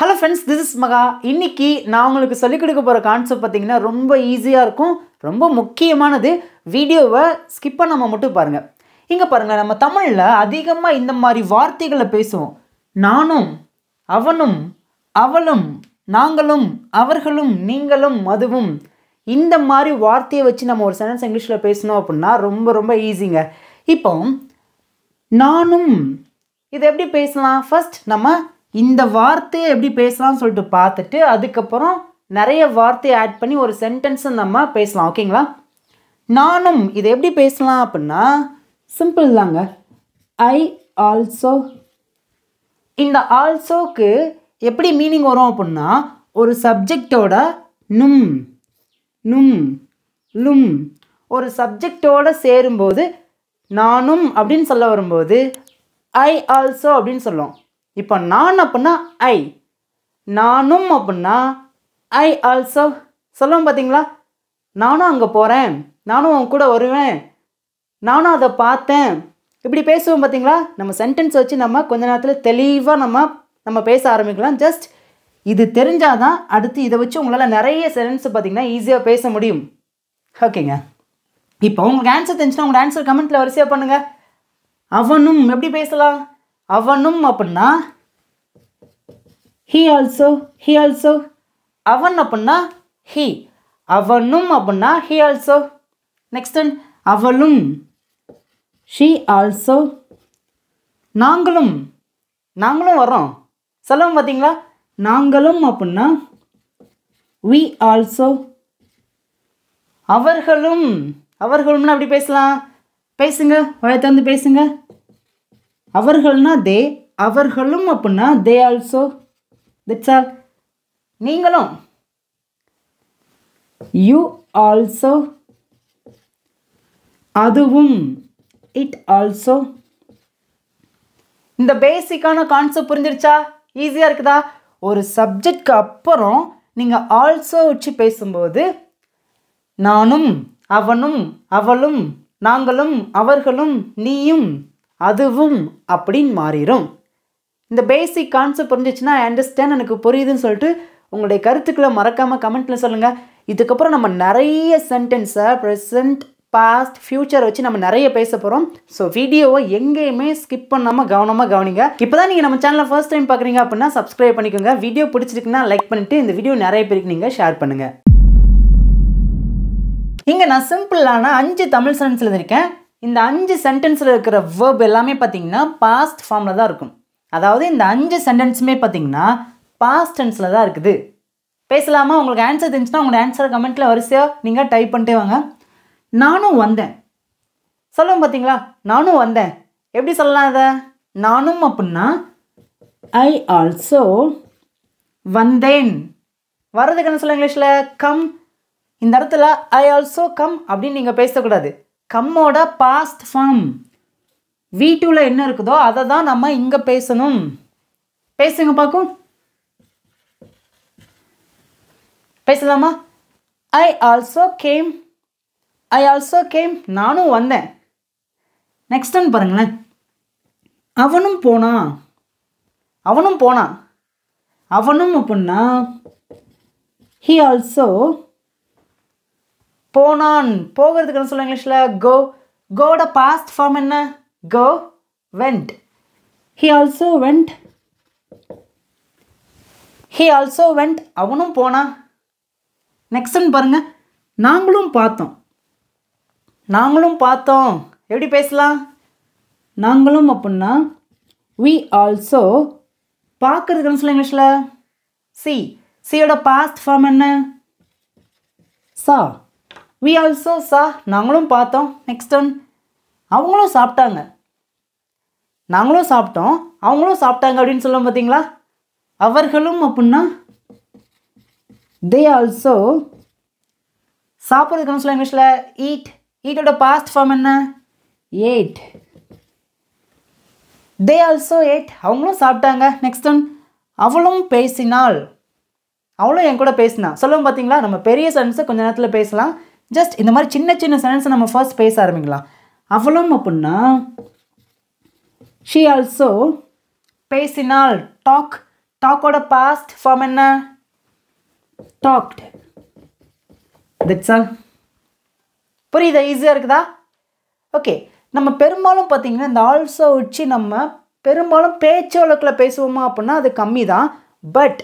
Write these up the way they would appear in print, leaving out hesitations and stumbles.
Hello friends, this is Maga. இன்னைக்கு நான் உங்களுக்கு சொல்லிக் கொடுக்க போற கான்செப்ட் பாத்தீங்கன்னா ரொம்ப ஈஸியா இருக்கும். ரொம்ப முக்கியமானது. வீடியோவை ஸ்கிப் பண்ணாம மட்டும் பாருங்க. இங்க பாருங்க, நம்ம தமிழ்ல அதிகமா இந்த மாதிரி வார்த்தைகளை பேசுவோம். நானும், அவனும், அவளும், நாங்களும், அவர்களும், நீங்களும், அதுவும். இந்த மாதிரி வார்த்தையை வச்சு நம்ம ஒரு சென்டென்ஸ் இங்கிலீஷ்ல பேசணும் அப்படினா ரொம்ப ஈஸிங்க. இப்போ நானும் இது எப்படி பேசலாம்? ஃபர்ஸ்ட் நம்ம இந்த வார்த்தையை எப்படி பேசலாம்னு சொல்லிட்டு பார்த்துட்டு அதுக்கப்புறம் நிறைய வார்த்தையை ஆட் பண்ணி ஒரு சென்டென்ஸை நம்ம பேசலாம். ஓகேங்களா? நானும் இது எப்படி பேசலாம் அப்படின்னா சிம்பிள் தாங்க. I also. இந்த ஆல்சோக்கு எப்படி மீனிங் வரும் அப்படின்னா ஒரு சப்ஜெக்டோட நும் நும் லும் ஒரு சப்ஜெக்டோட சேரும்போது நானும் அப்படின்னு சொல்ல வரும்போது ஐ ஆல்சோ அப்படின்னு சொல்லுவோம். இப்போ நான் அப்படின்னா ஐ, நானும் அப்படின்னா ஐ ஆல்சோ சொல்லுவோம். பார்த்தீங்களா? நானும் அங்கே போகிறேன், நானும் அவன் கூட வருவேன், நானும் அதை பார்த்தேன், இப்படி பேசுவோம். பார்த்தீங்களா? நம்ம சென்டென்ஸ் வச்சு நம்ம கொஞ்ச நேரத்தில் தெளிவாக நம்ம பேச ஆரம்பிக்கலாம். ஜஸ்ட் இது தெரிஞ்சாதான் அடுத்து இதை வச்சு உங்களால் நிறைய சென்டென்ஸ் பார்த்தீங்கன்னா ஈஸியாக பேச முடியும். ஓகேங்க. இப்போ உங்களுக்கு ஆன்சர் தெரிஞ்சுன்னா உங்களோட ஆன்சர் கமெண்ட்டில் வரிசையாக பண்ணுங்கள். அவனும் எப்படி பேசலாம்? அவனும் அப்படின்னா he also, he also. அவன் அப்படின்னா he, அவனும் அப்படின்னா he also. நெக்ஸ்ட் ஒன் அவளும் she also. நாங்களும், நாங்களும் வரோம் சொல்லுவோம். பார்த்தீங்களா? நாங்களும் அப்படின்னா we also. அவர்களும், அவர்களும்னா எப்படி பேசலாம்? பேசுங்க, வாயை திறந்து பேசுங்க. அவர்கள்னா தே, அவர்களும் அப்படின்னா தே ஆல்சோ. That's all. நீங்களும் யூ ஆல்சோ. அதுவும் இட் ஆல்சோ. இந்த பேசிக்கான கான்செப்ட் புரிஞ்சிருச்சா? ஈஸியாக இருக்குதா? ஒரு சப்ஜெக்ட்க்கு அப்புறம் நீங்கள் ஆல்சோ வச்சு பேசும்போது நானும், அவனும், அவளும், நாங்களும், அவர்களும், நீயும், அதுவும் அப்படின்னு மாறிடும். இந்த பேசிக் கான்செப்ட் புரிஞ்சிச்சுன்னா ஐ அண்டர்ஸ்டாண்ட், எனக்கு புரியுதுன்னு சொல்லிட்டு உங்களுடைய கருத்துக்களை மறக்காமல் கமெண்ட்டில் சொல்லுங்கள். இதுக்கப்புறம் நம்ம நிறைய சென்டென்ஸை ப்ரெசன்ட், பாஸ்ட், ஃப்யூச்சர் வச்சு நம்ம நிறைய பேச போகிறோம். ஸோ வீடியோவை எங்கேயுமே ஸ்கிப் பண்ணாமல் கவனமாக கவனிங்க. இப்போ தான் நீங்கள் நம்ம சேனலை ஃபர்ஸ்ட் டைம் பார்க்குறீங்க அப்படின்னா சப்ஸ்கிரைப் பண்ணிக்கோங்க. வீடியோ பிடிச்சிருக்குன்னா லைக் பண்ணிவிட்டு இந்த வீடியோ நிறைய பேருக்கு நீங்கள் ஷேர் பண்ணுங்கள். இங்கே நான் சிம்பிளான 5 தமிழ் சென்டென்ஸ் எழுதியிருக்கேன். இந்த 5 சென்டென்ஸில் இருக்கிற வேர்ப் எல்லாமே பார்த்தீங்கன்னா பாஸ்ட் ஃபார்மில் தான் இருக்கும். அதாவது இந்த 5 சென்டென்ஸுமே பார்த்தீங்கன்னா பாஸ்ட் டென்ஸில் தான் இருக்குது. பேசலாமா? உங்களுக்கு ஆன்சர் தெரிஞ்சுன்னா உங்களோட ஆன்சர் கமெண்ட்டில் வரிசையாக நீங்கள் டைப் பண்ணிட்டே வாங்க. நானும் வந்தேன் சொல்லுவோம். பார்த்தீங்களா? நானும் வந்தேன் எப்படி சொல்லலாம்? அதை நானும் அப்படின்னா ஐ ஆல்சோ. வந்தேன் வர்றதுக்கு என்ன சொல்ல இங்கிலீஷில்? கம். இந்த இடத்துல ஐ ஆல்சோ கம் அப்படின்னு நீங்கள் பேசக்கூடாது. கம்மோட பாஸ்ட் ஃபார்ம் V2ல என்ன இருக்குதோ அதை தான் நம்ம இங்கே பேசணும். பேசுங்க பார்க்கும். பேசலாமா? I also came. I also came நானும் வந்தேன். நெக்ஸ்ட் ஒன் பாருங்களேன். அவனும் போனான். அவனும் போனான். அவனும் அப்படின்னா he also. போனான் போகிறதுக்கு என்ன சொல்ல இங்கிலீஷில்? கோ. கோட பாஸ்ட் ஃபார்ம் என்ன? கோ. Went. he also went. he also went அவனும் போனான். நெக்ஸ்ட் ஒன் பாருங்க. நாங்களும் பார்த்தோம். நாங்களும் பார்த்தோம் எப்படி பேசலாம்? நாங்களும் அப்படின்னா we also. பார்க்கறதுக்கு என்ன சொல்ல இங்கிலீஷில்? see. சியோட பாஸ்ட் ஃபார்ம் என்ன? saw. we also saw நாங்களும் பார்த்தோம். நெக்ஸ்ட் ஒன் அவங்களும் சாப்பிட்டாங்க. நாங்களும் சாப்பிட்டோம், அவங்களும் சாப்பிட்டாங்க அப்படின்னு சொல்லுவோம். பார்த்தீங்களா? அவர்களும் அப்படின்னா they also. சாப்பிட்றதுக்கு என்ன சொல்ல இங்கிலீஷில்? eat. ஈட்டோட பாஸ்ட் ஃபார்ம் என்ன? ate. they also ate அவங்களும் சாப்பிட்டாங்க. நெக்ஸ்ட் ஒன் அவளும் பேசினாள். அவளும் என் கூட பேசினா சொல்லுவோம். பார்த்தீங்களா? நம்ம பெரிய சென்டென்ஸை கொஞ்ச நேரத்தில் பேசலாம். ஜஸ்ட் இந்த மாதிரி சின்ன சென்டென்ஸை நம்ம ஃபர்ஸ்ட் பேச ஆரம்பிக்கலாம். அவளும் அப்படின்னா she also. பேசினாள் டாக். டாக்கோட பாஸ்ட் ஃபார்ம் என்ன? டாக்ட். That's all. புரியுதா? ஈஸியாக இருக்குதா? ஓகே, நம்ம பெரும்பாலும் பார்த்தீங்கன்னா இந்த ஆல்சோ வச்சு நம்ம பெரும்பாலும் பேச்சு வழக்கில் பேசுவோமா அப்படின்னா அது கம்மி தான். பட்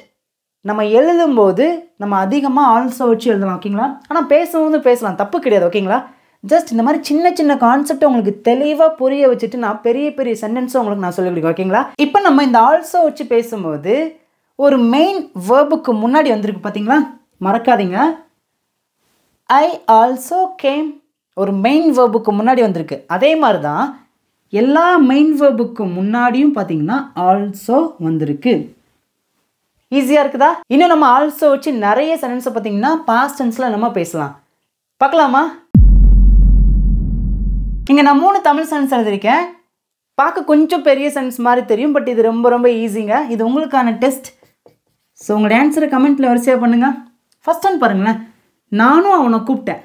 நம்ம எழுதும்போது நம்ம அதிகமாக ஆல்சோ வச்சு எழுதலாம். ஓகேங்களா? ஆனால் பேசும்போது பேசலாம், தப்பு கிடையாது. ஓகேங்களா? ஜஸ்ட் இந்த மாதிரி சின்ன சின்ன கான்செப்டை உங்களுக்கு தெளிவாக புரிய வச்சுட்டு நான் பெரிய பெரிய சென்டென்ஸும் உங்களுக்கு நான் சொல்லிக் கொடுக்குறேன். ஓகேங்களா? இப்போ நம்ம இந்த ஆல்சோ வச்சு பேசும்போது ஒரு மெயின் வேர்புக்கு முன்னாடி வந்திருக்கு பார்த்தீங்களா? மறக்காதீங்க. ஐ ஆல்சோ கேம் ஒரு மெயின் வேர்புக்கு முன்னாடி வந்திருக்கு. அதே மாதிரி தான் எல்லா மெயின் வேர்புக்கு முன்னாடியும் பார்த்தீங்கன்னா ஆல்சோ வந்திருக்கு. ஈஸியாக இருக்குதா? இன்னும் நம்ம ஆல்சோ வச்சு நிறைய சென்டென்ஸை பார்த்தீங்கன்னா பாஸ்ட் டென்ஸில் நம்ம பேசலாம். பார்க்கலாமா? இங்கே நான் 3 தமிழ் சென்டென்ஸ் எழுதியிருக்கேன். பார்க்க கொஞ்சம் பெரிய சென்டென்ஸ் மாதிரி தெரியும், பட் இது ரொம்ப ரொம்ப ஈஸிங்க. இது உங்களுக்கான டெஸ்ட். ஸோ உங்களோட ஆன்சரை கமெண்ட்டில் வரிசையாக பண்ணுங்கள். ஃபர்ஸ்ட் ஒன் பாருங்களேன். நானும் அவனை கூப்பிட்டேன்.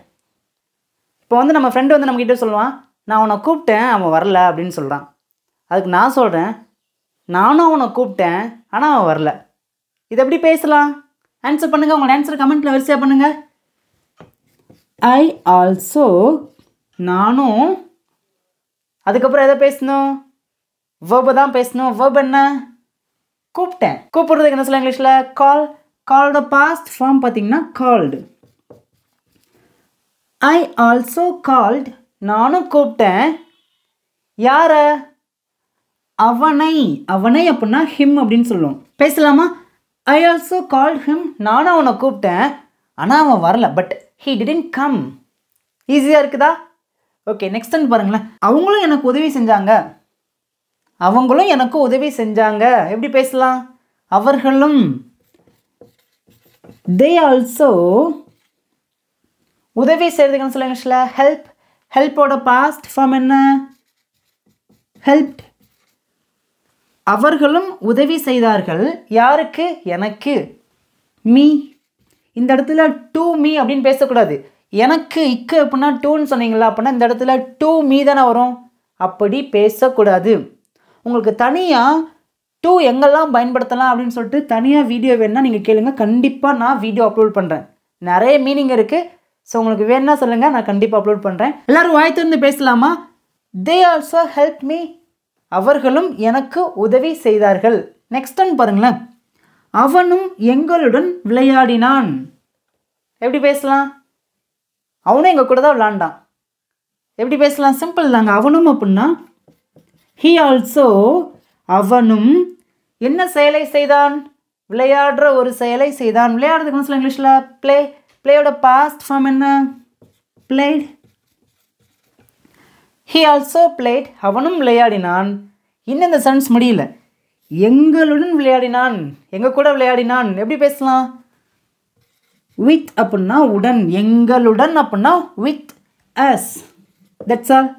இப்போ வந்து நம்ம ஃப்ரெண்டு வந்து நம்மக்கிட்ட சொல்லுவான், நான் அவனை கூப்பிட்டேன் அவன் வரல அப்படின்னு சொல்கிறான். அதுக்கு நான் சொல்கிறேன், நானும் அவனை கூப்பிட்டேன் ஆனால் அவன் வரல. இது எப்படி பேசலாம்? ஆன்சர் பண்ணுங்கள். உங்களோட ஆன்சரை கமெண்ட்டில் வரிசையாக பண்ணுங்கள். ஐ ஆல்சோ, நானும், அதுக்கப்புறம் எதை பேசணும்? வேர்பை தான் பேசணும். வேர்ப் என்ன? கூப்பிட்டேன். கூப்பிடுறதுக்கு என்ன சொல்ல இங்கிலீஷில்? கால். காலோட பாஸ்ட் ஃபார்ம் பார்த்தீங்கன்னா கால்டு. ஐ ஆல்சோ கால்ட், நானும் கூப்பிட்டேன். யார? அவனை. அவனை அப்படின்னா ஹிம் அப்படின்னு சொல்லுவோம். பேசலாமா? ஐ ஆல்சோ கால்ட் ஹிம், நானும் அவனை கூப்பிட்டேன் ஆனால் அவன் வரல. But he didn't come. ஈஸியாக இருக்குதா? ஓகே, நெக்ஸ்ட் ஒன் பாருங்களேன். அவங்களும் எனக்கு உதவி செஞ்சாங்க. அவங்களும் எனக்கு உதவி செஞ்சாங்க. எப்படி பேசலாம்? அவர்களும். தே ஆல்சோ, உதவி செய்கிறதுக்குன்னு சொல்ல இங்கிலீஷில் ஹெல்ப். ஹெல்ப்போட பாஸ்ட் ஃபார்ம் என்ன? ஹெல்ப்ட். அவர்களும் உதவி செய்தார்கள். யாருக்கு? எனக்கு. மீ. இந்த இடத்துல டு மீ அப்படின்னு பேசக்கூடாது. எனக்கு இக்கு அப்படின்னா டூன்னு சொன்னீங்களா, அப்படின்னா இந்த இடத்துல டு மீ தானே வரும். அப்படி பேசக்கூடாது. உங்களுக்கு தனியாக டு எங்கெல்லாம் பயன்படுத்தலாம் அப்படின்னு சொல்லிட்டு தனியாக வீடியோ வேணுன்னா நீங்கள் கேளுங்க. கண்டிப்பாக நான் வீடியோ அப்லோட் பண்ணுறேன். நிறைய மீனிங் இருக்குது. ஸோ உங்களுக்கு வேணுன்னா சொல்லுங்கள், நான் கண்டிப்பாக அப்லோட் பண்ணுறேன். எல்லோரும் வாய் திறந்து பேசலாமா? தே ஆல்சோ ஹெல்ப் மீ, அவர்களும் எனக்கு உதவி செய்தார்கள். நெக்ஸ்ட் ஒன் பாருங்களேன். அவனும் எங்களுடன் விளையாடினான். எப்படி பேசலாம்? அவனும் எங்கள் கூட தான் விளையாண்டான். எப்படி பேசலாம்? சிம்பிள் தாங்க. அவனும் அப்படின்னா ஹீ ஆல்சோ, அவனும் என்ன செயலை செய்தான்? விளையாடுற ஒரு செயலை செய்தான். விளையாடுறதுக்கு சொல்ல இங்கிலீஷில் ப்ளே. ப்ளேயோட பாஸ்ட் ஃபார்ம் என்ன? பிளேட். ஹீ ஆல்சோ பிளேட், அவனும் விளையாடினான். இன்னும் இந்த சென்ஸ் முடியல. எங்களுடன் விளையாடினான், எங்கள் கூட விளையாடினான். எப்படி பேசலாம்? வித் அப்படின்னா உடன், எங்களுடன் அப்படின்னா வித் அஸ். That's all.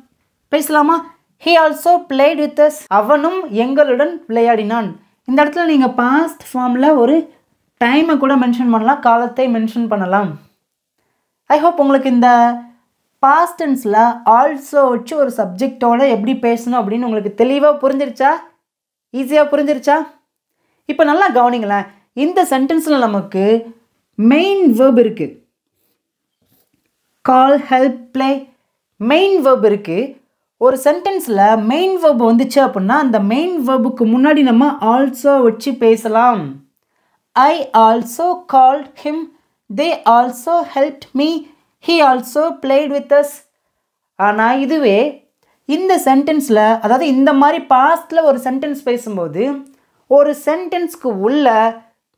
பேசலாமா? He also played with us, அவனும் எங்களுடன் விளையாடினான். இந்த இடத்துல நீங்கள் பாஸ்ட் ஃபார்மில் ஒரு டைமை கூட மென்ஷன் பண்ணலாம், காலத்தை மென்ஷன் பண்ணலாம். ஐ ஹோப் உங்களுக்கு இந்த பாஸ்ட் டென்ஸில் ஆல்சோ வச்சு ஒரு சப்ஜெக்டோட எப்படி பேசணும் அப்படின்னு உங்களுக்கு தெளிவாக புரிஞ்சிருச்சா? ஈஸியாக புரிஞ்சிருச்சா? இப்போ நல்லா கவனிங்களேன். இந்த சென்டென்ஸில் நமக்கு மெயின் வேர்ப் இருக்குது. கால், ஹெல்ப், ப்ளே, மெயின் வேர்ப் இருக்குது. ஒரு சென்டென்ஸில் மெயின் வேர்ப் வந்துச்சு அப்படின்னா அந்த மெயின் வேர்புக்கு முன்னாடி நம்ம ஆல்சோ வச்சு பேசலாம். I also called him, they also helped me, he also played with as. ஆனால் இதுவே இந்த சென்டென்ஸில், அதாவது இந்த மாதிரி பாஸ்டில் ஒரு சென்டென்ஸ் பேசும்போது ஒரு சென்டென்ஸ்க்கு உள்ள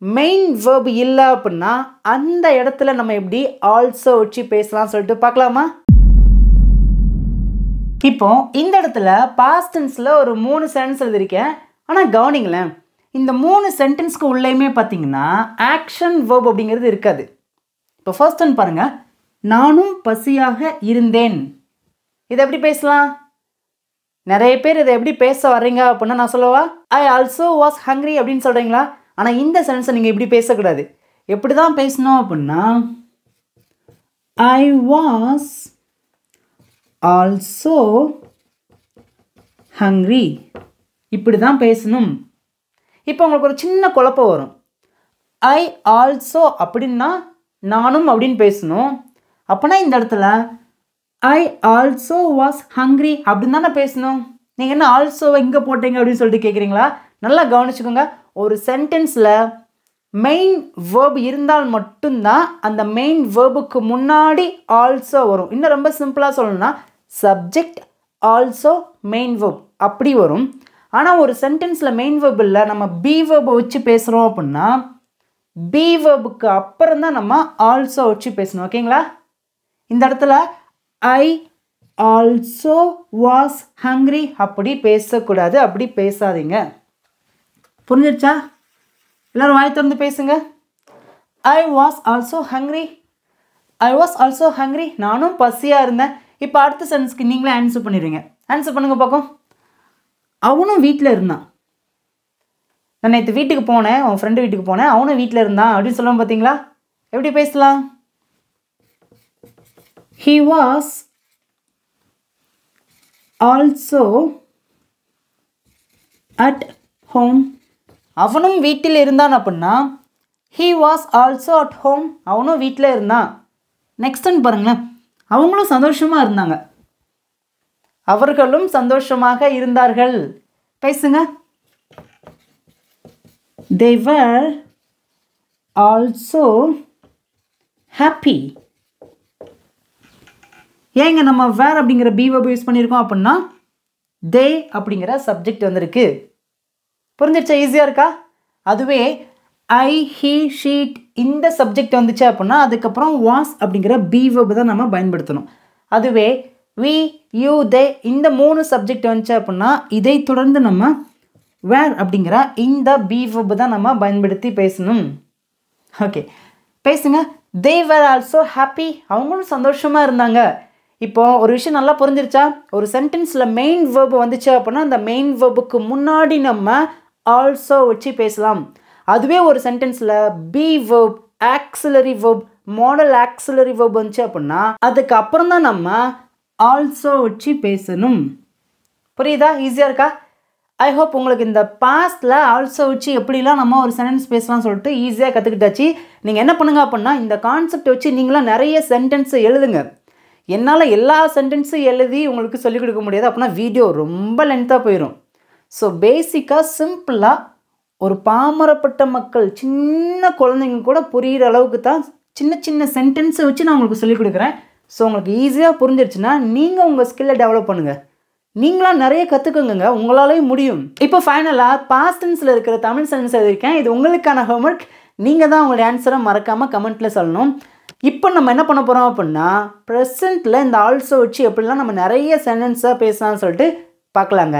மெயின் வேர்ப் இல்லை அப்படின்னா அந்த இடத்துல நம்ம எப்படி ஆல்சோ வச்சு பேசலாம் சொல்லிட்டு பார்க்கலாமா? இப்போ இந்த இடத்துல பாஸ்ட் டென்ஸில் ஒரு 3 சென்டென்ஸ் எழுதியிருக்கேன். ஆனால் கவனிங்களேன், இந்த 3 சென்டென்ஸ்க்கு உள்ளேயுமே பார்த்தீங்கன்னா ஆக்ஷன் வேர்ப் அப்படிங்கிறது இருக்காது. இப்போ ஃபர்ஸ்ட் ஒன் பாருங்கள். நானும் பசியாக இருந்தேன். இதை எப்படி பேசலாம்? நிறைய பேர் இதை எப்படி பேச வர்றீங்க அப்படின்னா நான் சொல்லவா? ஐ ஆல்சோ வாஸ் ஹங்க்ரி அப்படின்னு சொல்கிறீங்களா? ஆனால் இந்த சென்டென்ஸை நீங்கள் இப்படி பேசக்கூடாது. எப்படி தான் பேசணும் அப்படின்னா ஐ வாஸ் ஆல்சோ ஹங்க்ரி, இப்படி தான் பேசணும். இப்போ உங்களுக்கு ஒரு சின்ன குழப்பம் வரும். ஐ ஆல்சோ அப்படின்னா நானும் அப்படின்னு பேசணும். அப்போனா இந்த இடத்துல ஐ ஆல்சோ வாஸ் ஹங்க்ரி அப்படின்னு தானே பேசணும். நீங்கள் என்ன ஆல்சோவை இங்கே போட்டீங்க அப்படின்னு சொல்லிட்டு கேட்குறீங்களா? நல்லா கவனிச்சுக்கோங்க. ஒரு சென்டென்ஸில் மெயின் வேர்ப் இருந்தால் மட்டும்தான் அந்த மெயின் வேர்புக்கு முன்னாடி ஆல்சோ வரும். இன்னும் ரொம்ப சிம்பிளாக சொல்லணும்னா சப்ஜெக்ட் ஆல்சோ மெயின் வேர்ப் அப்படி வரும். ஆனால் ஒரு சென்டென்ஸில் மெயின் வேர்ப் இல்லை, நம்ம பி வேர்பை வச்சு பேசுகிறோம் அப்படின்னா பி வேர்புக்கு அப்புறம் தான் நம்ம ஆல்சோ வச்சு பேசணும். ஓகேங்களா? இந்த இடத்துல ஐ ஆல்சோ வாஸ் ஹங்க்ரி அப்படி பேசக்கூடாது, அப்படி பேசாதீங்க. புரிஞ்சிருச்சா? எல்லாரும் வாய் திறந்து பேசுங்க. I was also hungry, I was also hungry, நானும் பசியாக இருந்தேன். இப்போ அடுத்த சென்டென்ஸ்க்கு நீங்களே ஆன்சர் பண்ணிடுவீங்க. ஆன்சர் பண்ணுங்க பார்க்கும். அவனும் வீட்டில் இருந்தான். நான் நேற்று வீட்டுக்கு போனேன், உன் ஃப்ரெண்டு வீட்டுக்கு போனேன், அவனும் வீட்டில் இருந்தான் அப்படின்னு சொல்லுவோம். பார்த்தீங்களா? எப்படி பேசலாம்? He was also at home. அவனும் வீட்டில் இருந்தான் அப்படின்னா he was also at home, அவனும் வீட்டில் இருந்தான். நெக்ஸ்ட் ஒன் பாருங்களேன். அவங்களும் சந்தோஷமாக இருந்தாங்க, அவர்களும் சந்தோஷமாக இருந்தார்கள். பேசுங்க. They were also happy. ஏங்க நம்ம வேர் அப்படிங்கிற பி வெர்ப் யூஸ் பண்ணியிருக்கோம் அப்படின்னா தே அப்படிங்கிற சப்ஜெக்ட் வந்திருக்கு. புரிஞ்சிருச்சா? ஈஸியாக இருக்கா? அதுவே ஐ ஹீ ஷீட் இந்த சப்ஜெக்ட் வந்துச்சு அப்படின்னா அதுக்கப்புறம் வாஸ் அப்படிங்கிற பி வெர்ப் தான் நம்ம பயன்படுத்தணும். அதுவே வி யூ தே இந்த 3 சப்ஜெக்ட் வந்துச்சு அப்படின்னா இதை தொடர்ந்து நம்ம வேர் அப்படிங்கிற இந்த பி வெர்ப் தான் நம்ம பயன்படுத்தி பேசணும். ஓகே, பேசுங்க. தே வேர் ஆல்சோ ஹாப்பி, அவங்களும் சந்தோஷமாக இருந்தாங்க. இப்போது ஒரு விஷயம் நல்லா புரிஞ்சிருச்சா? ஒரு சென்டென்ஸில் மெயின் வேர்பு வந்துச்சு அப்படின்னா அந்த மெயின் வேர்புக்கு முன்னாடி நம்ம ஆல்சோ வச்சு பேசலாம். அதுவே ஒரு சென்டென்ஸில் be verb, auxiliary verb, modal auxiliary verb வந்துச்சு அப்படின்னா அதுக்கு அப்புறம் தான் நம்ம ஆல்சோ வச்சு பேசணும். புரியுதா? ஈஸியாக இருக்கா? ஐ ஹோப் உங்களுக்கு இந்த பாஸ்டில் ஆல்சோ வச்சு எப்படிலாம் நம்ம ஒரு சென்டென்ஸ் பேசலாம்னு சொல்லிட்டு ஈஸியாக கற்றுக்கிட்டாச்சு. நீங்கள் என்ன பண்ணுங்க அப்படின்னா இந்த கான்செப்ட் வச்சு நீங்களாம் நிறைய சென்டென்ஸை எழுதுங்க. என்னால் எல்லா சென்டென்ஸும் எழுதி உங்களுக்கு சொல்லிக் கொடுக்க முடியாது, அப்படின்னா வீடியோ ரொம்ப லென்த்தாக போயிடும். ஸோ பேசிக்காக சிம்பிளாக ஒரு பாமரப்பட்ட மக்கள் சின்ன குழந்தைங்க கூட புரிகிற அளவுக்கு தான் சின்ன சின்ன சென்டென்ஸை வச்சு நான் உங்களுக்கு சொல்லிக் கொடுக்குறேன். ஸோ உங்களுக்கு ஈஸியாக புரிஞ்சிருச்சுன்னா நீங்கள் உங்கள் ஸ்கில்லை டெவலப் பண்ணுங்கள். நீங்களாம் நிறைய கற்றுக்குங்க, உங்களாலேயும் முடியும். இப்போ ஃபைனலாக பாஸ்ட் டென்ஸில் இருக்கிற தமிழ் சென்டென்ஸ் எழுதியிருக்கேன். இது உங்களுக்கான ஹோம்ஒர்க். நீங்கள் தான் உங்களுடைய ஆன்சரை மறக்காமல் கமெண்ட்டில் சொல்லணும். இப்போ நம்ம என்ன பண்ண போகிறோம் அப்படின்னா ப்ரெசென்ட்டில் இந்த ஆல்சோ வச்சு எப்படிலாம் நம்ம நிறைய சென்டென்ஸாக பேசலாம்னு சொல்லிட்டு பார்க்கலாங்க.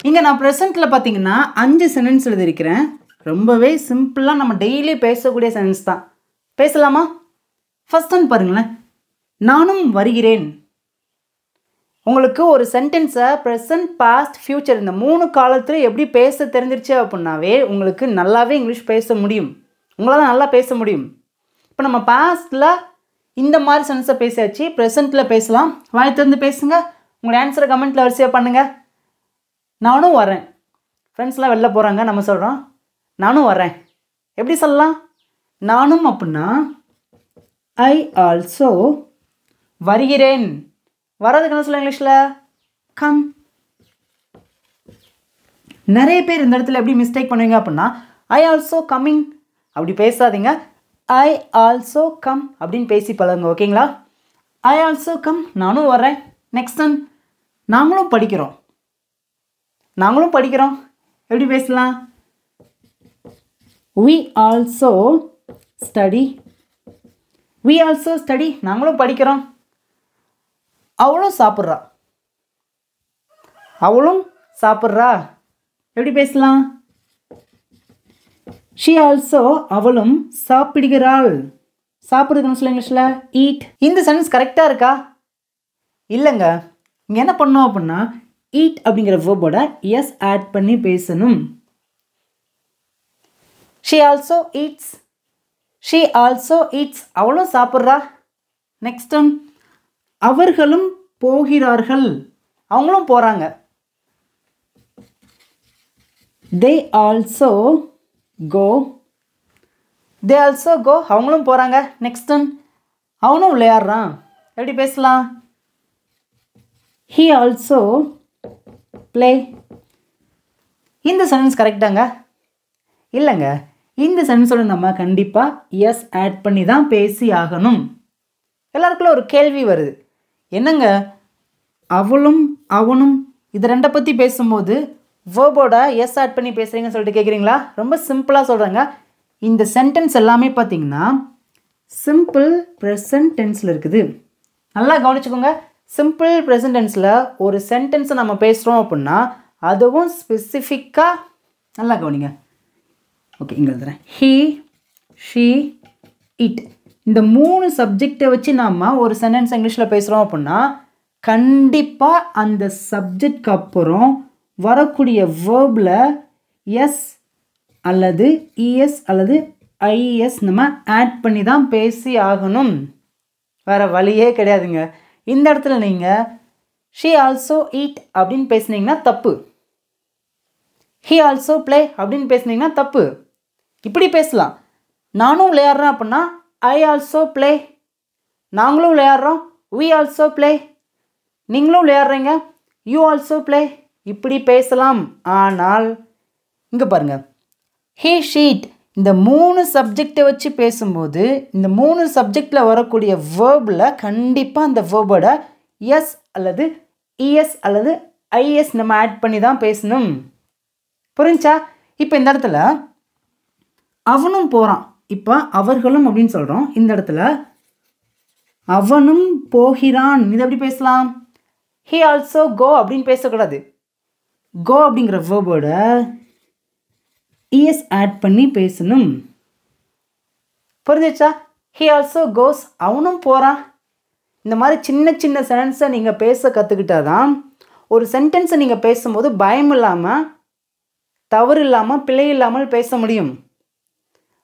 இங்கே நான் ப்ரெசென்ட்டில் பார்த்தீங்கன்னா 5 சென்டென்ஸ் எழுதியிருக்கிறேன். ரொம்பவே சிம்பிளாக நம்ம டெய்லி பேசக்கூடிய சென்டென்ஸ் தான். பேசலாமா? ஃபர்ஸ்ட் ஒன் பாருங்களேன். நானும் வருகிறேன். உங்களுக்கு ஒரு சென்டென்ஸை ப்ரெசன்ட், பாஸ்ட், ஃப்யூச்சர் இந்த 3 காலத்தில் எப்படி பேச தெரிஞ்சிருச்சு அப்படின்னாவே உங்களுக்கு நல்லாவே இங்கிலீஷ் பேச முடியும், உங்களால் நல்லா பேச முடியும். இப்போ நம்ம பாஸ்ட்டில் இந்த மாதிரி சென்டென்ஸை பேசியாச்சு, ப்ரெசென்ட்டில் பேசலாம். வாய் திறந்து பேசுங்க. உங்களோட ஆன்சரை கமெண்ட்டில் வரிசையாக பண்ணுங்கள். நானும் வரேன். ஃப்ரெண்ட்ஸ்லாம் வெளில போகிறாங்க, நம்ம சொல்கிறோம் நானும் வரேன். எப்படி சொல்லலாம்? நானும் அப்படின்னா ஐ ஆல்சோ வருகிறேன். வர்றதுக்கு என்ன சொல்ல இங்கிலீஷில்? கம். நிறைய பேர் இந்த இடத்துல எப்படி மிஸ்டேக் பண்ணுவீங்க அப்படின்னா ஐ ஆல்சோ கம்மிங் அப்படி பேசாதீங்க. ஐ ஆல்சோ கம் அப்படின்னு பேசி பழகுங்க. ஓகேங்களா? ஐ ஆல்சோ கம், நானும் வரேன். நெக்ஸ்ட் ஒன், நாங்களும் படிக்கிறோம். நாங்களும் படிக்கிறோம் எப்படி பேசலாம்? we also study. we also study, நாங்களும் படிக்கிறோம். அவளும் சாப்பிட்றா. அவளும் சாப்பிட்றா எப்படி பேசலாம்? she also, அவளும் சாப்பிடுகிறாள். சாப்பிடுதுன்னு சொல்ல இங்கிலீஷில் eat. இந்த சென்டென்ஸ் கரெக்டாக இருக்கா? இல்லைங்க. இங்கே என்ன பண்ணோம் அப்படின்னா eat அப்படிங்கிற வேர்போட எஸ் ஆட் பண்ணி பேசணும். she also eats. she also eats, அவளும் சாப்பிட்றா. நெக்ஸ்ட் ஒன், அவர்களும் போகிறார்கள். அவங்களும் போகிறாங்க. they also go. they also go, அவங்களும் போகிறாங்க. நெக்ஸ்ட் ஒன், அவனும் விளையாடுறான். எப்படி பேசலாம்? he also play. இந்த சென்டென்ஸ் கரெக்டாங்க? இல்லைங்க, இந்த சென்டென்ஸோட நம்ம கண்டிப்பாக எஸ் ஆட் பண்ணி தான் பேசி ஆகணும். எல்லாருக்குள்ள ஒரு கேள்வி வருது, என்னங்க அவளும் அவனும் இது ரெண்டை பற்றி பேசும்போது வேர்போட எஸ் ஆட் பண்ணி பேசுகிறீங்கன்னு சொல்லிட்டு கேட்குறீங்களா? ரொம்ப சிம்பிளாக சொல்கிறேங்க. இந்த சென்டென்ஸ் எல்லாமே பார்த்தீங்கன்னா சிம்பிள் ப்ரெசன்ட் டென்ஸில் இருக்குது. நல்லா கவனிச்சுக்கோங்க. சிம்பிள் ப்ரெசன்ட் டென்ஸில் ஒரு சென்டென்ஸை நம்ம பேசுகிறோம் அப்படின்னா அதுவும் ஸ்பெசிஃபிக்காக நல்லா கவனிங்க. ஓகே, இங்கே எழுதுறேன். ஹீ, ஷீ, இட், இந்த 3 சப்ஜெக்டை வச்சு நாம் ஒரு சென்டென்ஸ் இங்கிலீஷில் பேசுகிறோம் அப்படின்னா கண்டிப்பாக அந்த சப்ஜெக்ட்க்கு அப்புறம் வரக்கூடிய வேர்பில் எஸ் அல்லது இஎஸ் அல்லது ஐஎஸ் நம்ம ஆட் பண்ணி தான் பேசி ஆகணும். வேறு வழியே கிடையாதுங்க. இந்த இடத்துல நீங்கள் ஷீ ஆல்சோ ஈட் அப்படின்னு பேசுனீங்கன்னா தப்பு. ஹீ ஆல்சோ ப்ளே அப்படின்னு பேசுனீங்கன்னா தப்பு. இப்படி பேசலாம். நானும் விளையாடுறேன் அப்படின்னா ஐ ஆல்சோ ப்ளே. நாங்களும் விளையாடுறோம், we ஆல்சோ ப்ளே. நீங்களும் விளையாடுறீங்க, யூ ஆல்சோ ப்ளே. இப்படி பேசலாம். ஆனால் இங்கே பாருங்கள், ஹீ, ஷீட், இந்த 3 சப்ஜெக்டை வச்சு பேசும்போது இந்த 3 சப்ஜெக்டில் வரக்கூடிய வேர்பில் கண்டிப்பாக அந்த வேர்போட எஸ் அல்லது இஎஸ் அல்லது ஐஎஸ் நம்ம ஆட் பண்ணி தான் பேசணும். புரிஞ்சா? இப்போ இந்த இடத்துல அவனும் போகிறான், இப்போ அவர்களும் அப்படின்னு சொல்கிறோம். இந்த இடத்துல அவனும் போகிறான், இது எப்படி பேசலாம்? ஹீ ஆல்சோ கோ அப்படின்னு பேசக்கூடாது. கோ அப்படிங்கிற வேர்போட இஎஸ் ஆட் பண்ணி பேசணும். புரிஞ்சிச்சா? ஹீ ஆல்சோ கோஸ், அவனும் போகிறான். இந்த மாதிரி சின்ன சின்ன சென்டென்ஸை நீங்கள் பேச கற்றுக்கிட்டா தான் ஒரு சென்டென்ஸை நீங்கள் பேசும்போது பயம் இல்லாமல், தவறு இல்லாமல், பிழை இல்லாமல் பேச முடியும்.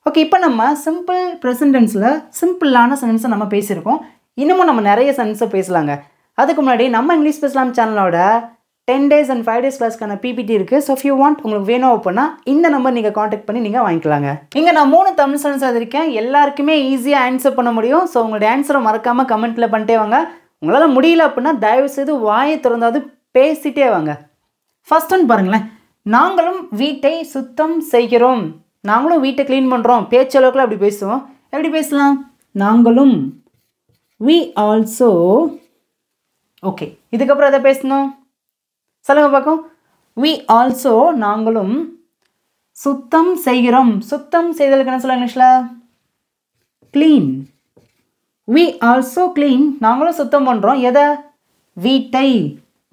ஓகே, இப்போ நம்ம சிம்பிள் ப்ரெசன்ட் டென்ஸில் சிம்பிளான சென்டென்ஸை நம்ம பேசியிருக்கோம். இன்னமும் நம்ம நிறைய சென்டென்ஸை பேசலாங்க. அதுக்கு முன்னாடி நம்ம இங்கிலீஷ் பேசலாம் சேனலோட 10 days and 5 days கிளாஸ்க்கான பிபிடி இருக்குது. ஸோ இஃப் யூ வாண்ட், உங்களுக்கு வேணும் அப்படின்னா இந்த நம்பர் நீங்கள் காண்டாக்ட் பண்ணி நீங்கள் வாங்கிக்கலாங்க. இங்கே நான் 3 தமிழ் சென்டென்ஸ் எழுதிருக்கேன். எல்லாருக்குமே ஈஸியாக ஆன்சர் பண்ண முடியும். ஸோ உங்களுடைய ஆன்சரை மறக்காமல் கமெண்ட்டில் பண்ணிட்டே வாங்க. உங்களால் முடியல அப்படின்னா தயவுசெய்து வாயை திறந்தாவது பேசிட்டே வாங்க. ஃபர்ஸ்ட் ஒன் பாருங்களேன், நாங்களும் வீட்டை சுத்தம் செய்கிறோம். நாங்களும் வீட்டை க்ளீன் பண்ணுறோம். பேச்சளவுக்குள்ள அப்படி பேசுவோம். எப்படி பேசலாம்? நாங்களும், we also. ஓகே, இதுக்கப்புறம் எதை பேசணும் சொல்லுங்க பார்க்கும். we also, நாங்களும் சுத்தம் செய்கிறோம். சுத்தம் செய்தலுக்கு என்ன சொல்ல இங்கிலீஷில்? க்ளீன். we also clean, நாங்களும் சுத்தம் பண்ணுறோம். எதை? வீட்டை,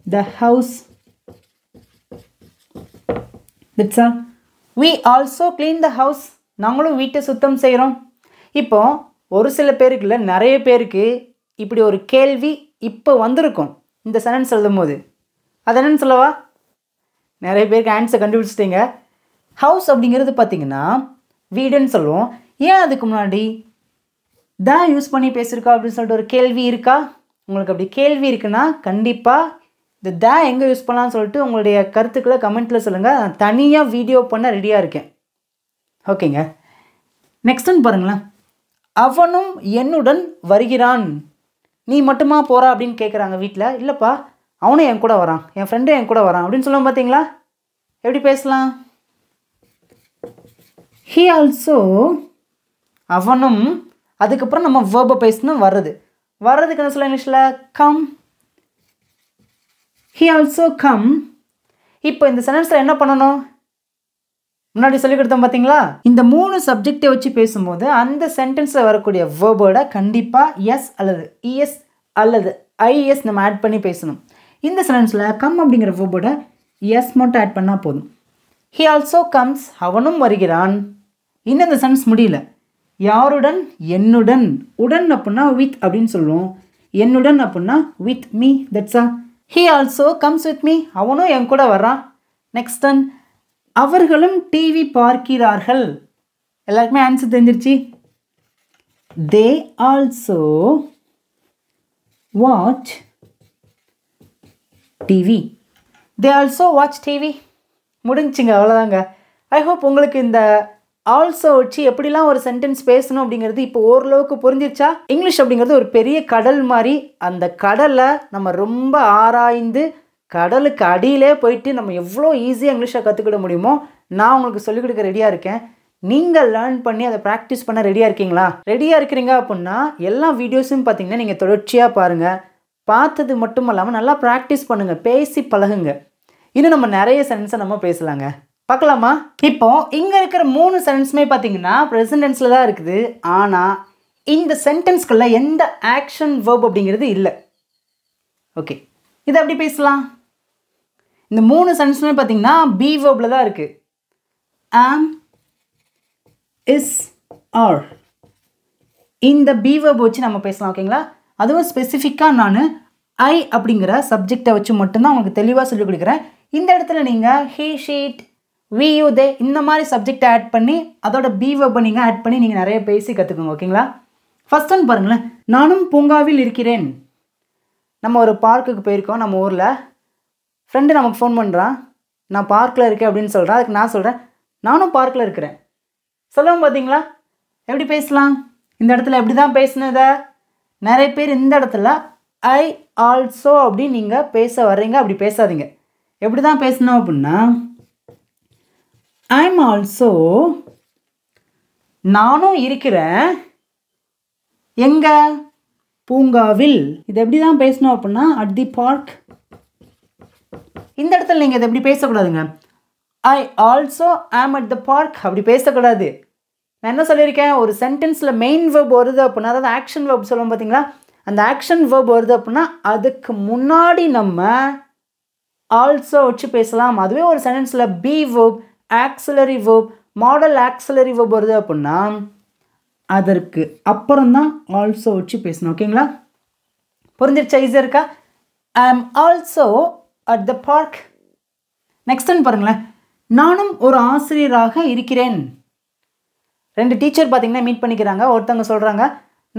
the house. that's all. we also clean the house, நாங்களும் வீட்டை சுத்தம் செய்கிறோம். இப்போ ஒரு சில பேருக்கு இல்லை, நிறைய பேருக்கு இப்படி ஒரு கேள்வி இப்போ வந்திருக்கும் இந்த சென்டென்ஸ் எழுதும் போது. அது என்னன்னு சொல்லவா? நிறைய பேருக்கு ஆன்சர் கண்டுபிடிச்சிட்டிங்க. ஹவுஸ் அப்படிங்கிறது பார்த்தீங்கன்னா வீடுன்னு சொல்லுவோம். ஏன் அதுக்கு முன்னாடி த யூஸ் பண்ணி பேசியிருக்கா அப்படின்னு சொல்லிட்டு ஒரு கேள்வி இருக்கா? உங்களுக்கு அப்படி கேள்வி இருக்குன்னா கண்டிப்பாக இந்த த எங்கே யூஸ் பண்ணலான்னு சொல்லிட்டு உங்களுடைய கருத்துக்களை கமெண்ட்டில் சொல்லுங்கள். நான் தனியாக வீடியோ பண்ண ரெடியாக இருக்கேன். ஓகேங்க, நெக்ஸ்ட் ஒன் பாருங்களேன். அவனும் என்னுடன் வருகிறான். நீ மட்டுமா போகிறா அப்படின்னு கேட்குறாங்க வீட்டில். இல்லைப்பா, அவனும் என் கூட வரான், என் ஃப்ரெண்டும் என் கூட வரான் அப்படின்னு சொல்லுவோம். பார்த்தீங்களா? எப்படி பேசலாம்? ஹீ ஆல்சோ, அவனும், அதுக்கப்புறம் நம்ம வேர்பை பேசணும். வர்றதுக்கு என்ன சொல்ல இங்கிலீஷில்? கம். He also come. இப்போ இந்த சென்டென்ஸில் என்ன பண்ணணும்? முன்னாடி சொல்லி கொடுத்தோம் பார்த்தீங்களா? இந்த 3 சப்ஜெக்டை வச்சு பேசும்போது அந்த சென்டென்ஸில் வரக்கூடிய வேர்போட கண்டிப்பாக எஸ் அல்லது இஎஸ் அல்லது ஐஎஸ் நம்ம ஆட் பண்ணி பேசணும். இந்த சென்டென்ஸில் கம் அப்படிங்கிற வேர்போட எஸ் மட்டும் ஆட் பண்ணால் போதும். ஹி ஆல்சோ கம்ஸ், அவனும் வருகிறான். இன்னும் இந்த சென்டென்ஸ் முடியல. யாருடன்? என்னுடன். உடன் அப்படின்னா வித் அப்படின்னு சொல்லுவோம். என்னுடன் அப்படின்னா with me. That's all. He also comes with me, அவனும் என் கூட வர்றான். நெக்ஸ்ட் ஒன், அவர்களும் டிவி பார்க்கிறார்கள். எல்லாருக்குமே ஆன்சர் தெரிஞ்சிருச்சு. They also watch TV. They also watch TV. முடிஞ்சுங்க, அவ்வளோதாங்க. ஐ ஹோப் உங்களுக்கு இந்த ஆல்சோ வச்சு எப்படிலாம் ஒரு சென்டென்ஸ் பேசணும் அப்படிங்கிறது இப்போ ஓரளவுக்கு புரிஞ்சிருச்சா? இங்கிலீஷ் அப்படிங்கிறது ஒரு பெரிய கடல் மாதிரி. அந்த கடலை நம்ம ரொம்ப ஆராய்ந்து கடலுக்கு அடியிலே போயிட்டு நம்ம எவ்வளோ ஈஸியாக இங்கிலீஷை கற்றுக்கிட முடியுமோ நான் உங்களுக்கு சொல்லிக் கொடுக்க ரெடியாக இருக்கேன். நீங்கள் லேர்ன் பண்ணி அதை ப்ராக்டிஸ் பண்ண ரெடியாக இருக்கீங்களா? ரெடியாக இருக்கிறீங்க அப்படின்னா எல்லா வீடியோஸும் பார்த்தீங்கன்னா நீங்கள் தொடர்ச்சியாக பாருங்கள். பார்த்தது மட்டும் இல்லாமல் நல்லா ப்ராக்டிஸ் பண்ணுங்கள், பேசி பழகுங்க. இன்னும் நம்ம நிறைய சென்டென்ஸை நம்ம பேசலாங்க. பார்க்கலாமா? இப்போ இங்கே இருக்கிற 3 சென்டென்ஸுமே பார்த்தீங்கன்னா ப்ரெசன்ட் டென்ஸில் தான் இருக்குது. ஆனால் இந்த சென்டென்ஸ்குள்ள எந்த ஆக்ஷன் வேர்ப் அப்படிங்கிறது இல்லை. ஓகே, இதை எப்படி பேசலாம்? இந்த 3 சென்டென்ஸுமே பார்த்தீங்கன்னா பி வேர்பில் தான் இருக்குது. ஆம், இஸ், ஆர். இந்த பி வேர்ப் வச்சு நம்ம பேசலாம். ஓகேங்களா? அதுவும் ஸ்பெசிஃபிக்காக நான் ஐ அப்படிங்கிற சப்ஜெக்டை வச்சு மட்டும்தான் உங்களுக்கு தெளிவாக சொல்லிக் கொடுக்குறேன். இந்த இடத்துல நீங்கள் ஹீ, ஷீட், வி, யூ, தே இந்த மாதிரி சப்ஜெக்டை ஆட் பண்ணி அதோட பி வேர்பை நீங்கள் ஆட் பண்ணி நீங்கள் நிறைய பேசி கற்றுக்கோங்க. ஓகேங்களா? ஃபர்ஸ்ட் ஒன் பாருங்களேன். நானும் பூங்காவில் இருக்கிறேன். நம்ம ஒரு பார்க்குக்கு போயிருக்கோம் நம்ம ஊரில். ஃப்ரெண்டு நமக்கு ஃபோன் பண்ணுறான், நான் பார்க்கில் இருக்கேன் அப்படின்னு சொல்கிறான். அதுக்கு நான் சொல்கிறேன் நானும் பார்க்கில் இருக்கிறேன். சொல்லுவோம் பார்த்தீங்களா? எப்படி பேசலாம்? இந்த இடத்துல எப்படி தான் பேசினதை நிறைய பேர் இந்த இடத்துல ஐ ஆல்சோ அப்படின்னு நீங்கள் பேச வர்றீங்க. அப்படி பேசாதீங்க. எப்படி தான் பேசணும் அப்படின்னா ஐம் ஆல்சோ, நானும் இருக்கிறேன். எங்க? பூங்காவில். இது எப்படி தான் பேசணும் அப்படின்னா அட் தி பார்க். இந்த இடத்துல நீங்கள் இதை எப்படி பேசக்கூடாதுங்க. I also am at the park அப்படி பேசக்கூடாது. நான் என்ன சொல்லியிருக்கேன்? ஒரு சென்டென்ஸில் மெயின் வேர்ப் வருது அப்படின்னா, அதாவது ஆக்ஷன் வேர்ப் சொல்லுவோம் பார்த்தீங்களா, அந்த ஆக்ஷன் வேர்ப் வருது அப்படின்னா அதுக்கு முன்னாடி நம்ம ஆல்சோ வச்சு பேசலாம். அதுவே ஒரு சென்டென்ஸில் be verb, auxiliary verb, modal auxiliary verb வருது அப்படின்னா அதற்கு அப்புறம் தான் ஆல்சோ வச்சு பேசணும். ஓகேங்களா? புரிஞ்சிருச்சா? ஈஸியாக இருக்கா? I am also at the park. Next one பாருங்களேன். நானும் ஒரு ஆசிரியராக இருக்கிறேன். 2 டீச்சர் பார்த்தீங்கன்னா மீட் பண்ணிக்கிறாங்க. ஒருத்தவங்க சொல்கிறாங்க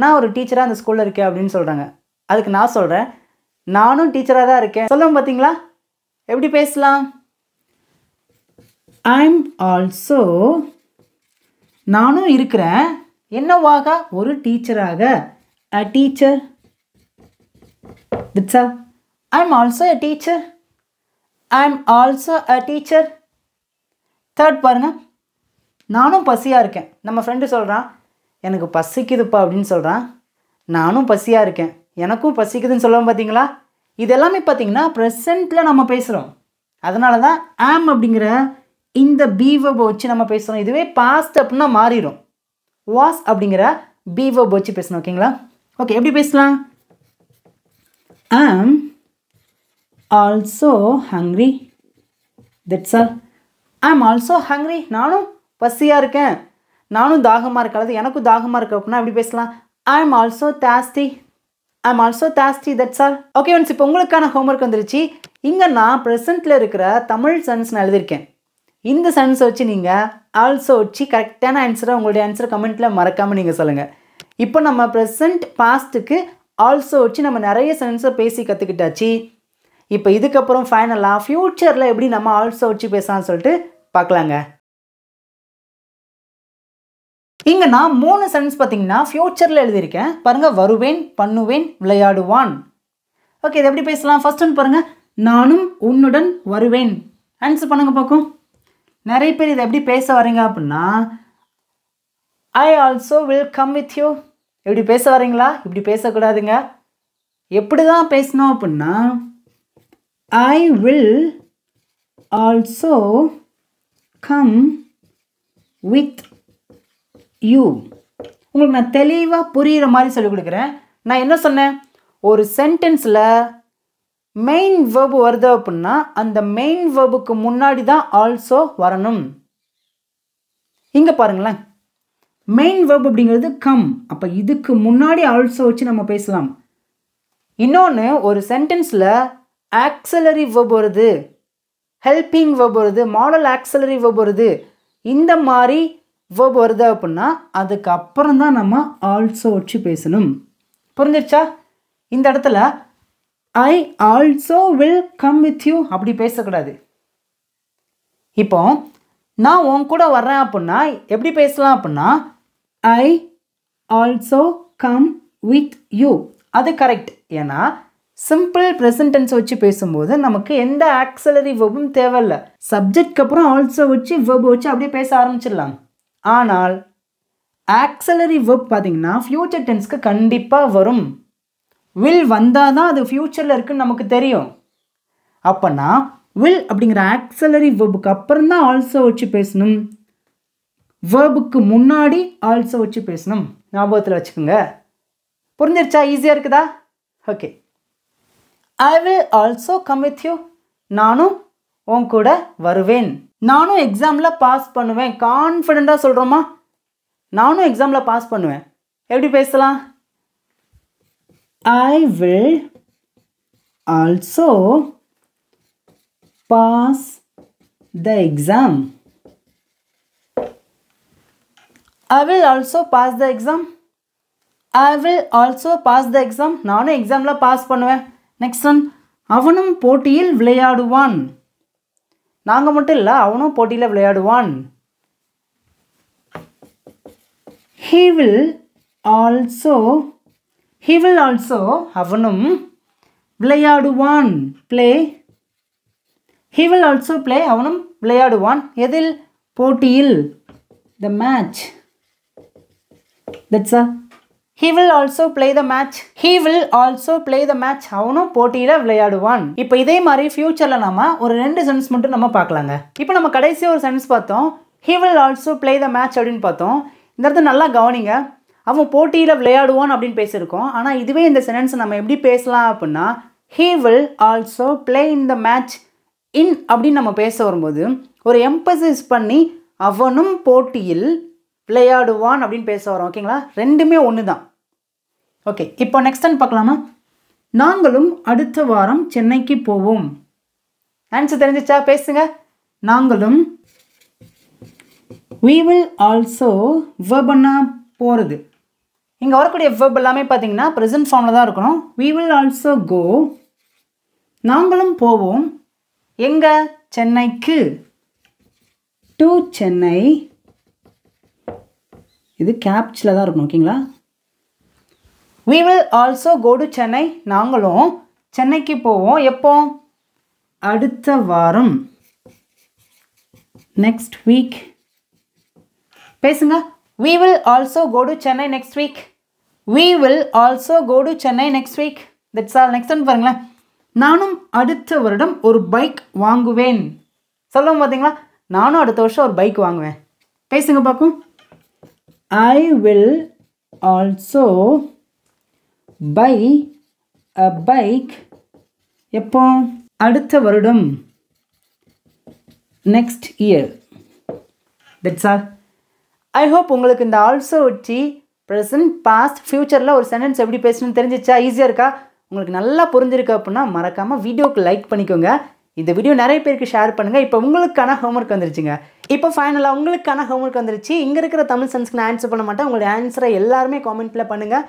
நான் ஒரு டீச்சராக அந்த ஸ்கூலில் இருக்கேன் அப்படின்னு சொல்கிறாங்க. அதுக்கு நான் சொல்கிறேன் நானும் டீச்சராக தான் இருக்கேன். சொல்லுவோம் பார்த்தீங்களா? எப்படி பேசலாம்? ஐம் ஆல்சோ, நானும் இருக்கிறேன். என்னவாக? ஒரு டீச்சராக. அ teacher. That's all. I'm also a teacher. I'm also a teacher. Third பாருங்க. நானும் பசியாக இருக்கேன். நம்ம ஃப்ரெண்டு சொல்கிறான் எனக்கு பசிக்குதுப்பா அப்படின்னு சொல்கிறான். நானும் பசியாக இருக்கேன், எனக்கும் பசிக்குதுன்னு சொல்லுவோம் பார்த்தீங்களா? இது எல்லாமே பார்த்தீங்கன்னா ப்ரெசண்ட்டில் நம்ம பேசுகிறோம். அதனால தான் ஆம் அப்படிங்கிற இந்த பி வேர்பை வச்சு நம்ம பேசுகிறோம். இதுவே பாஸ்ட் அப்படின்னா மாறிடும். வாஸ் அப்படிங்கிற பி வேர்பை வச்சு பேசணும். ஓகேங்களா? ஓகே, எப்படி பேசலாம்? ஆம் also hungry. That's all. I'm also hungry. நானும் பசியாக இருக்கேன், நானும் தாகமாக இருக்கேன், அது எனக்கும் தாகமாக இருக்கு அப்படின்னா எப்படி பேசலாம்? I'm also thirsty. I'm also thirsty. That's all. Okay once, இப்போ உங்களுக்கான ஹோம்ஒர்க் வந்துருச்சு. இங்கே நான் ப்ரெசென்ட்டில் இருக்கிற தமிழ் சென்ஸ் நான் எழுதியிருக்கேன். இந்த சென்ஸை வச்சு நீங்கள் ஆல்சோ வச்சு கரெக்டான ஆன்சரை, உங்களுடைய ஆன்சரை கமெண்ட்டில் மறக்காமல் நீங்கள் சொல்லுங்கள். இப்போ நம்ம ப்ரெசென்ட் பாஸ்ட்டுக்கு ஆல்சோ வச்சு நம்ம நிறைய சென்ஸை பேசி கற்றுக்கிட்டாச்சு. இப்போ இதுக்கப்புறம் ஃபைனலாக ஃப்யூச்சரில் எப்படி நம்ம ஆல்சோ வச்சு பேசலாம்னு சொல்லிட்டு பார்க்கலாங்க. இங்கே நான் 3 சென்ஸ் பார்த்தீங்கன்னா ஃப்யூச்சரில் எழுதியிருக்கேன். பாருங்கள், வருவேன், பண்ணுவேன், விளையாடுவான். ஓகே, இது எப்படி பேசலாம்? ஃபர்ஸ்ட் ஒன் பாருங்கள். நானும் உன்னுடன் வருவேன். ஆன்சர் பண்ணுங்கள் பார்க்கும். நிறைய பேர் இதை எப்படி பேச வரீங்க அப்படின்னா I also will come with you. எப்படி பேச வரீங்களா? இப்படி பேசக்கூடாதுங்க. எப்படி தான் பேசணும் அப்படின்னா ஐ will also come with you. உங்களுக்கு நான் தெளிவாக புரிகிற மாதிரி சொல்லிக் கொடுக்குறேன். நான் என்ன சொன்னேன்? ஒரு சென்டென்ஸில் மெயின் வேர்பு வருது அப்படின்னா அந்த மெயின் வேர்புக்கு முன்னாடி தான் ஆல்சோ வரணும். இங்கே பாருங்களேன், மெயின் வேர்ப் அப்படிங்கிறது கம். அப்போ இதுக்கு முன்னாடி ஆல்சோ வச்சு நம்ம பேசலாம். இன்னொன்று, ஒரு சென்டென்ஸில் ஆக்சிலரி வேர்ப் வருது, ஹெல்பிங் வேர்ப் வருது, மாடல் ஆக்சிலரி வேர்ப் வருது, இந்த மாதிரி வேர்ப் வருது அப்படின்னா அதுக்கு அப்புறம் தான் நம்ம ஆல்சோ வச்சு பேசணும். புரிஞ்சிருச்சா? இந்த இடத்துல I also will come with you அப்படி பேசக்கூடாது. இப்போ நான் உன் கூட வர்றேன் அப்படின்னா எப்படி பேசலாம் அப்படின்னா I also come with you. அது கரெக்ட். ஏன்னா சிம்பிள் ப்ரெசன்ட் டென்ஸ் வச்சு பேசும்போது நமக்கு எந்த ஆக்ஸிலரி வெர்பும் தேவையில்லை. சப்ஜெக்ட்க்கு அப்புறம் ஆல்சோ வச்சு வெர்ப் வச்சு அப்படியே பேச ஆரம்பிச்சிடலாம். ஆனால் ஆக்ஸிலரி வெர்ப் பார்த்தீங்கன்னா ஃப்யூச்சர் டென்ஸ்க்கு கண்டிப்பாக வரும். வில் வந்தால் தான் அது ஃப்யூச்சரில் இருக்குன்னு நமக்கு தெரியும். அப்போனா வில் அப்படிங்கிற ஆக்ஸிலரி வெர்புக்கு அப்புறம் தான் ஆல்சோ வச்சு பேசணும். வேர்புக்கு முன்னாடி ஆல்சோ வச்சு பேசணும். ஞாபகத்தில் வச்சுக்கோங்க. புரிஞ்சிருச்சா? ஈஸியாக இருக்குதா? Okay. I will also come with you. நானும் உன் கூட வருவேன். நானும் எக்ஸாமில் பாஸ் பண்ணுவேன். கான்ஃபிடெண்ட்டாக சொல்கிறோமா? நானும் எக்ஸாமில் பாஸ் பண்ணுவேன். எப்படி பேசலாம்? I will also pass the exam. I will also pass the exam. I will also pass the exam. நானும் எக்ஸாமில் பாஸ் பண்ணுவேன். நெக்ஸ்ட் ஒன், அவனும் போட்டியில் விளையாடுவான். நாங்கள் மட்டும் இல்லை, அவனும் போட்டியில் விளையாடுவான். He will also அவனும் விளையாடுவான். play. He will also play. அவனும் விளையாடுவான். எதில்? போட்டியில். the match. That's all. He will also play the match. He will also play the match. அவனும் போட்டியில் விளையாடுவான். இப்போ இதே மாதிரி ஃபியூச்சரில் நம்ம ஒரு 2 சென்டென்ஸ் மட்டும் நம்ம பார்க்கலாங்க. இப்போ நம்ம கடைசியாக ஒரு சென்டென்ஸ் பார்த்தோம். He will also play the match அப்படின்னு பார்த்தோம். இந்த இடத்துல நல்லா கவனிங்க. அவன் போட்டியில் விளையாடுவான் அப்படின்னு பேசியிருக்கோம். ஆனால் இதுவே இந்த சென்டென்ஸ் நம்ம எப்படி பேசலாம் அப்படின்னா he will also play in the match. இன் அப்படின்னு நம்ம பேச வரும்போது ஒரு எம்பசிஸ் பண்ணி அவனும் போட்டியில் விளையாடுவான் அப்படின்னு பேச வரோம். ஓகேங்களா? ரெண்டுமே ஒன்று தான். ஓகே, இப்போ நெக்ஸ்ட் டைம் பார்க்கலாமா? நாங்களும் அடுத்த வாரம் சென்னைக்கு போவோம். ஆன்சர் தெரிஞ்சிச்சா? பேசுங்க. நாங்களும். we will also வெர்பன்னா போகிறது. இங்கே வரக்கூடிய வெர்ப் எல்லாமே பார்த்தீங்கன்னா ப்ரெசன்ட் ஃபார்மில் தான் இருக்கணும். we will also go. நாங்களும் போவோம். எங்க? சென்னைக்கு. டு சென்னை. இது கேப்ஸில் தான் இருக்கணும். ஓகேங்களா? we will also go to Chennai. நாங்களும் சென்னைக்கு போவோம். எப்போ? அடுத்த வாரம். Next week. பேசுங்க. we will also go to Chennai next week. we will also go to Chennai next week. that's all. Next one பாருங்களேன். நானும் அடுத்த வருடம் ஒரு பைக் வாங்குவேன். சொல்லுவோம் பார்த்தீங்களா? நானும் அடுத்த வருஷம் ஒரு பைக் வாங்குவேன். பேசுங்க பார்க்கும். I will also buy a bike. எப்போ? அடுத்த வருடம். next year. that's all. I hope உங்களுக்கு இந்த ஆல்சோ வச்சு ப்ரெசன்ட், பாஸ்ட், ஃப்யூச்சரில் ஒரு சென்டென்ஸ் எப்படி பேசணும்னு தெரிஞ்சிச்சா? ஈஸியாக இருக்கா? உங்களுக்கு நல்லா புரிஞ்சிருக்கு அப்படின்னா மறக்காமல் வீடியோக்கு லைக் பண்ணிக்கோங்க. இந்த வீடியோ நிறைய பேருக்கு ஷேர் பண்ணுங்கள். இப்போ உங்களுக்கான ஹோம்ஒர்க் வந்துருச்சுங்க. இப்போ ஃபைனலாக உங்களுக்கான ஹோம்ஒர்க் வந்துருச்சு. இங்கே இருக்கிற தமிழ் சென்ஸ்க்கு நான் ஆன்சர் பண்ண மாட்டேன். உங்களுடைய ஆன்சரை எல்லாருமே காமெண்ட்டில் பண்ணுங்கள்.